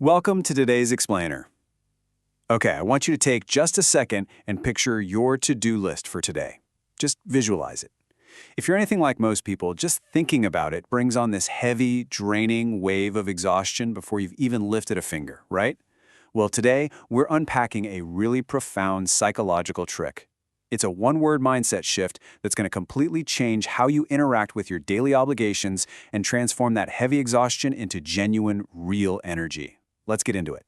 Welcome to today's explainer. Okay, I want you to take just a second and picture your to-do list for today. Just visualize it. If you're anything like most people, just thinking about it brings on this heavy, draining wave of exhaustion before you've even lifted a finger, right? Well, today, we're unpacking a really profound psychological trick. It's a one-word mindset shift that's going to completely change how you interact with your daily obligations and transform that heavy exhaustion into genuine, real energy. Let's get into it.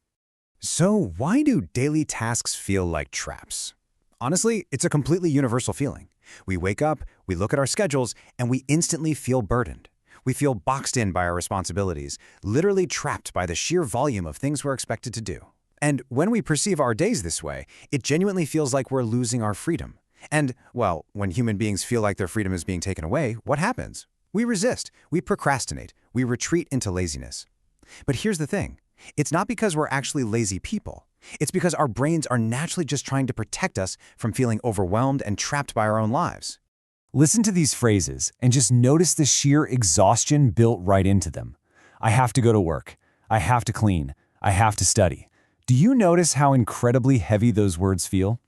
So why do daily tasks feel like traps? Honestly, it's a completely universal feeling. We wake up, we look at our schedules, and we instantly feel burdened. We feel boxed in by our responsibilities, literally trapped by the sheer volume of things we're expected to do. And when we perceive our days this way, it genuinely feels like we're losing our freedom. And, well, when human beings feel like their freedom is being taken away, what happens? We resist, we procrastinate, we retreat into laziness. But here's the thing. It's not because we're actually lazy people. It's because our brains are naturally just trying to protect us from feeling overwhelmed and trapped by our own lives. Listen to these phrases and just notice the sheer exhaustion built right into them. I have to go to work. I have to clean. I have to study. Do you notice how incredibly heavy those words feel?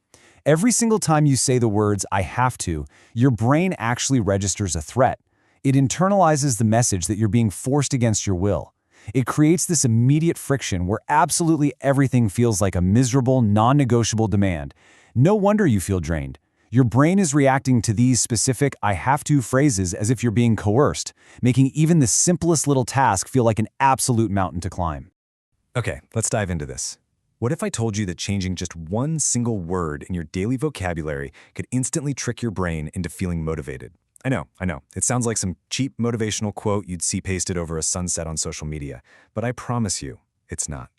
Every single time you say the words, I have to, your brain actually registers a threat. It internalizes the message that you're being forced against your will. It creates this immediate friction where absolutely everything feels like a miserable, non-negotiable demand. No wonder you feel drained. Your brain is reacting to these specific I have to phrases as if you're being coerced, making even the simplest little task feel like an absolute mountain to climb. Okay, let's dive into this. What if I told you that changing just one single word in your daily vocabulary could instantly trick your brain into feeling motivated? I know. It sounds like some cheap motivational quote you'd see pasted over a sunset on social media, but I promise you, it's not.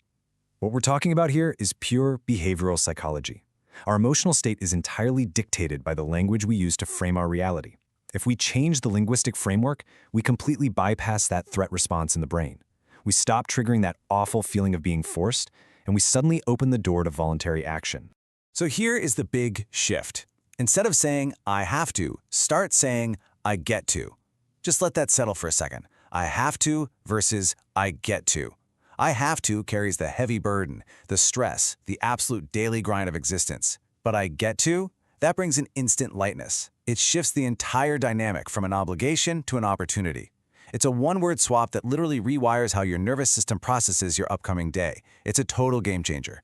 What we're talking about here is pure behavioral psychology. Our emotional state is entirely dictated by the language we use to frame our reality. If we change the linguistic framework, we completely bypass that threat response in the brain. We stop triggering that awful feeling of being forced, and we suddenly open the door to voluntary action. So here is the big shift. Instead of saying, I have to, start saying, I get to. Just let that settle for a second. I have to versus I get to. I have to carries the heavy burden, the stress, the absolute daily grind of existence. But I get to? That brings an instant lightness. It shifts the entire dynamic from an obligation to an opportunity. It's a one-word swap that literally rewires how your nervous system processes your upcoming day. It's a total game changer.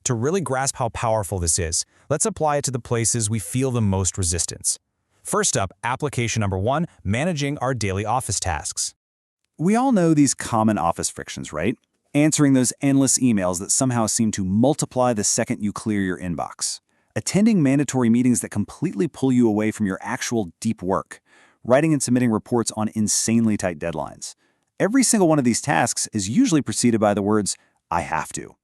To really grasp how powerful this is, let's apply it to the places we feel the most resistance. First up, application number 1, managing our daily office tasks. We all know these common office frictions, right? Answering those endless emails that somehow seem to multiply the second you clear your inbox. Attending mandatory meetings that completely pull you away from your actual deep work. Writing and submitting reports on insanely tight deadlines. Every single one of these tasks is usually preceded by the words, I have to.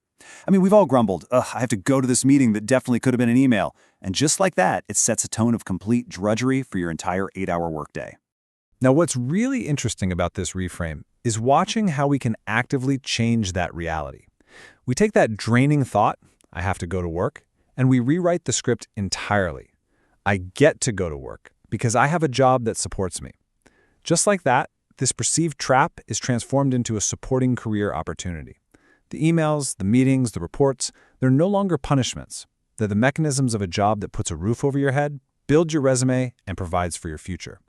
I mean, we've all grumbled, I have to go to this meeting that definitely could have been an email. And just like that, it sets a tone of complete drudgery for your entire 8-hour workday. Now, what's really interesting about this reframe is watching how we can actively change that reality. We take that draining thought, I have to go to work, and we rewrite the script entirely. I get to go to work because I have a job that supports me. Just like that, this perceived trap is transformed into a supporting career opportunity. The emails, the meetings, the reports, they're no longer punishments. They're the mechanisms of a job that puts a roof over your head, builds your resume, and provides for your future.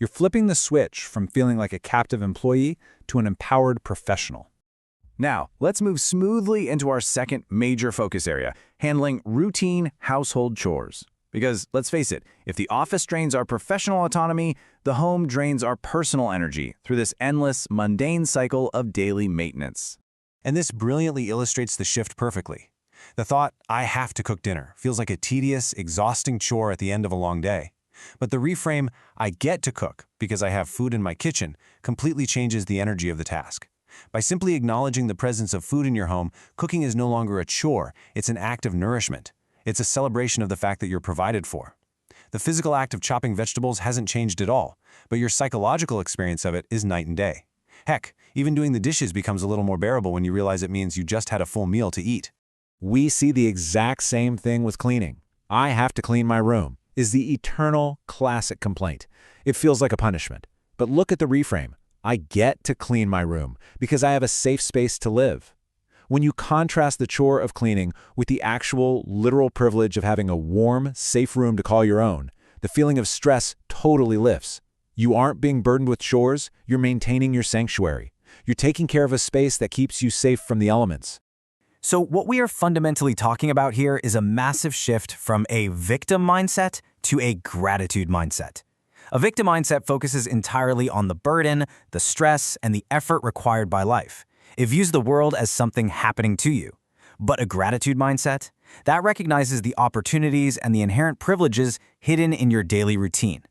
You're flipping the switch from feeling like a captive employee to an empowered professional. Now, let's move smoothly into our second major focus area, handling routine household chores. Because, let's face it, if the office drains our professional autonomy, the home drains our personal energy through this endless, mundane cycle of daily maintenance. And this brilliantly illustrates the shift perfectly. The thought, I have to cook dinner, feels like a tedious, exhausting chore at the end of a long day. But the reframe, I get to cook because I have food in my kitchen, completely changes the energy of the task. By simply acknowledging the presence of food in your home, cooking is no longer a chore, it's an act of nourishment. It's a celebration of the fact that you're provided for. The physical act of chopping vegetables hasn't changed at all, but your psychological experience of it is night and day. Heck, even doing the dishes becomes a little more bearable when you realize it means you just had a full meal to eat. We see the exact same thing with cleaning. I have to clean my room is the eternal classic complaint. It feels like a punishment. But look at the reframe. I get to clean my room because I have a safe space to live. When you contrast the chore of cleaning with the actual, literal privilege of having a warm, safe room to call your own, the feeling of stress totally lifts. You aren't being burdened with chores, you're maintaining your sanctuary. You're taking care of a space that keeps you safe from the elements. So what we are fundamentally talking about here is a massive shift from a victim mindset to a gratitude mindset. A victim mindset focuses entirely on the burden, the stress, and the effort required by life. It views the world as something happening to you. But a gratitude mindset, that recognizes the opportunities and the inherent privileges hidden in your daily routine.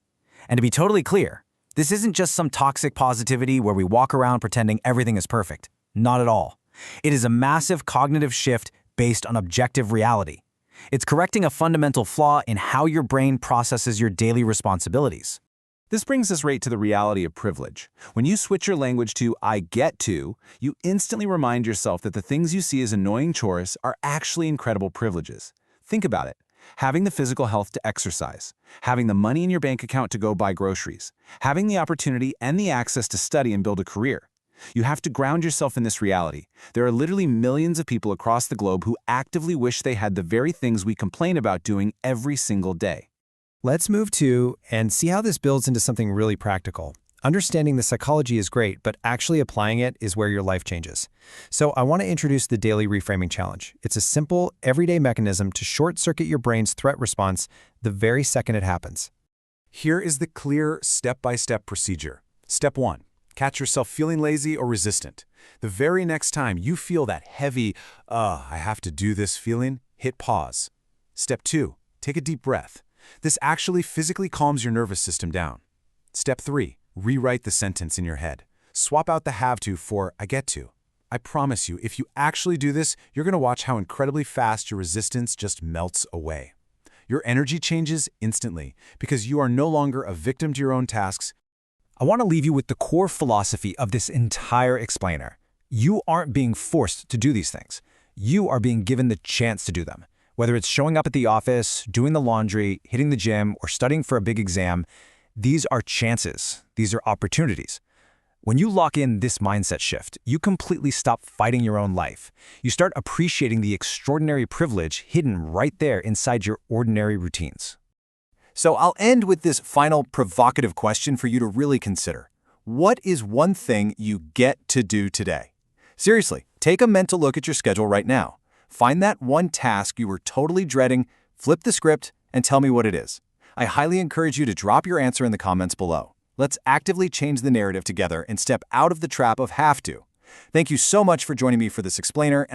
And to be totally clear, this isn't just some toxic positivity where we walk around pretending everything is perfect. Not at all. It is a massive cognitive shift based on objective reality. It's correcting a fundamental flaw in how your brain processes your daily responsibilities. This brings us right to the reality of privilege. When you switch your language to "I get to," you instantly remind yourself that the things you see as annoying chores are actually incredible privileges. Think about it. Having the physical health to exercise, having the money in your bank account to go buy groceries, having the opportunity and the access to study and build a career. You have to ground yourself in this reality. There are literally millions of people across the globe who actively wish they had the very things we complain about doing every single day. Let's move to and see how this builds into something really practical. Understanding the psychology is great, but actually applying it is where your life changes. So I want to introduce the Daily Reframing Challenge. It's a simple, everyday mechanism to short-circuit your brain's threat response the very second it happens. Here is the clear step-by-step procedure. Step 1. Catch yourself feeling lazy or resistant. The very next time you feel that heavy, I have to do this feeling, hit pause. Step 2. Take a deep breath. This actually physically calms your nervous system down. Step 3. Rewrite the sentence in your head. Swap out the have to for I get to. I promise you, if you actually do this, you're going to watch how incredibly fast your resistance just melts away. Your energy changes instantly because you are no longer a victim to your own tasks. I want to leave you with the core philosophy of this entire explainer. You aren't being forced to do these things. You are being given the chance to do them. Whether it's showing up at the office, doing the laundry, hitting the gym, or studying for a big exam, these are chances. These are opportunities. When you lock in this mindset shift, you completely stop fighting your own life. You start appreciating the extraordinary privilege hidden right there inside your ordinary routines. So I'll end with this final provocative question for you to really consider. What is one thing you get to do today? Seriously, take a mental look at your schedule right now. Find that one task you were totally dreading, flip the script, and tell me what it is. I highly encourage you to drop your answer in the comments below. Let's actively change the narrative together and step out of the trap of have to. Thank you so much for joining me for this explainer.